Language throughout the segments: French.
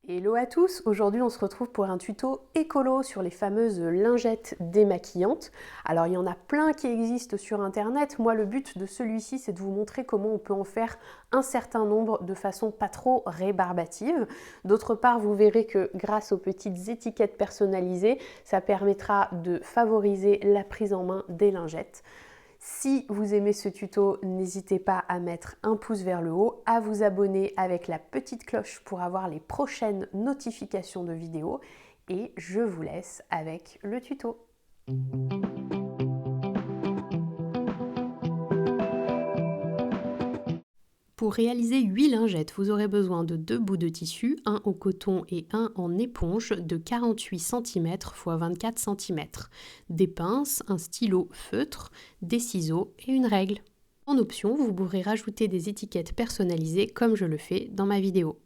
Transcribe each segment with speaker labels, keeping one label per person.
Speaker 1: Hello à tous, aujourd'hui on se retrouve pour un tuto écolo sur les fameuses lingettes démaquillantes. Alors il y en a plein qui existent sur internet, moi le but de celui-ci c'est de vous montrer comment on peut en faire un certain nombre de façon pas trop rébarbative. D'autre part vous verrez que grâce aux petites étiquettes personnalisées, ça permettra de favoriser la prise en main des lingettes. Si vous aimez ce tuto, n'hésitez pas à mettre un pouce vers le haut, à vous abonner avec la petite cloche pour avoir les prochaines notifications de vidéos et je vous laisse avec le tuto. Pour réaliser 8 lingettes, vous aurez besoin de 2 bouts de tissu, un en coton et un en éponge de 48 cm x 24 cm, des pinces, un stylo feutre, des ciseaux et une règle. En option, vous pourrez rajouter des étiquettes personnalisées comme je le fais dans ma vidéo.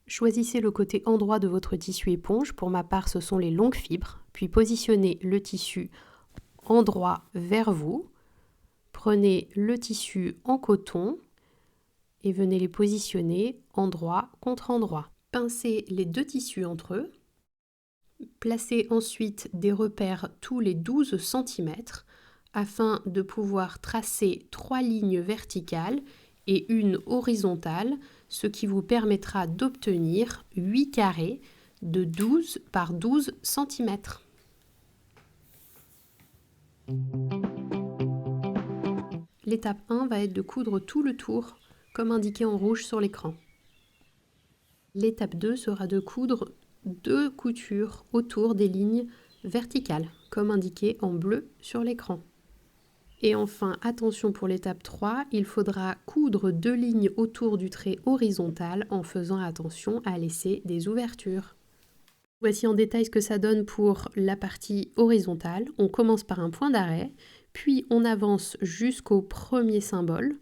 Speaker 1: Choisissez le côté endroit de votre tissu éponge, pour ma part ce sont les longues fibres, puis positionnez le tissu endroit vers vous. Prenez le tissu en coton et venez les positionner endroit contre endroit. Pincez les deux tissus entre eux. Placez ensuite des repères tous les 12 cm afin de pouvoir tracer 3 lignes verticales et une horizontale, ce qui vous permettra d'obtenir 8 carrés de 12 par 12 cm. L'étape 1 va être de coudre tout le tour, comme indiqué en rouge sur l'écran. L'étape 2 sera de coudre 2 coutures autour des lignes verticales, comme indiqué en bleu sur l'écran. Et enfin, attention pour l'étape 3, il faudra coudre 2 lignes autour du trait horizontal en faisant attention à laisser des ouvertures. Voici en détail ce que ça donne pour la partie horizontale. On commence par un point d'arrêt, puis on avance jusqu'au premier symbole,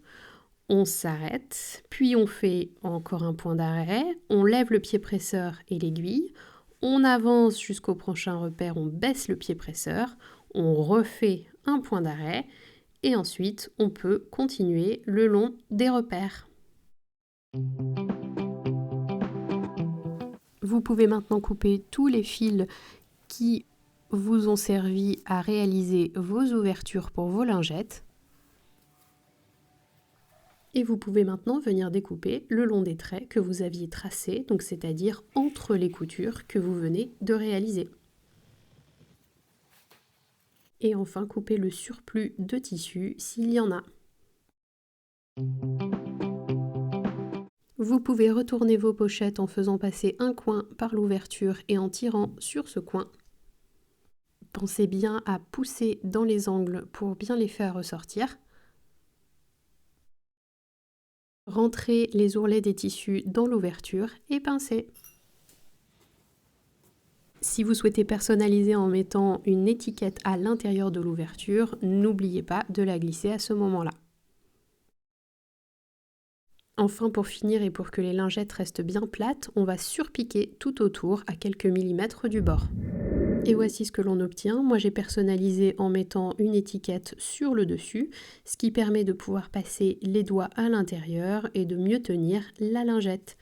Speaker 1: on s'arrête, puis on fait encore un point d'arrêt, on lève le pied presseur et l'aiguille, on avance jusqu'au prochain repère, on baisse le pied presseur, on refait un point d'arrêt et ensuite on peut continuer le long des repères. Vous pouvez maintenant couper tous les fils qui vous ont servi à réaliser vos ouvertures pour vos lingettes. Et vous pouvez maintenant venir découper le long des traits que vous aviez tracés, donc c'est-à-dire entre les coutures que vous venez de réaliser. Et enfin couper le surplus de tissu s'il y en a. Vous pouvez retourner vos pochettes en faisant passer un coin par l'ouverture et en tirant sur ce coin. Pensez bien à pousser dans les angles pour bien les faire ressortir. Rentrez les ourlets des tissus dans l'ouverture et pincez. Si vous souhaitez personnaliser en mettant une étiquette à l'intérieur de l'ouverture, n'oubliez pas de la glisser à ce moment-là. Enfin, pour finir et pour que les lingettes restent bien plates, on va surpiquer tout autour à quelques millimètres du bord. Et voici ce que l'on obtient. Moi j'ai personnalisé en mettant une étiquette sur le dessus, ce qui permet de pouvoir passer les doigts à l'intérieur et de mieux tenir la lingette.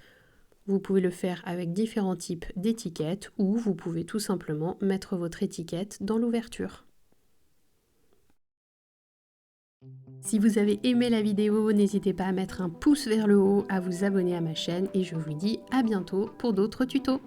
Speaker 1: Vous pouvez le faire avec différents types d'étiquettes ou vous pouvez tout simplement mettre votre étiquette dans l'ouverture. Si vous avez aimé la vidéo, n'hésitez pas à mettre un pouce vers le haut, à vous abonner à ma chaîne et je vous dis à bientôt pour d'autres tutos.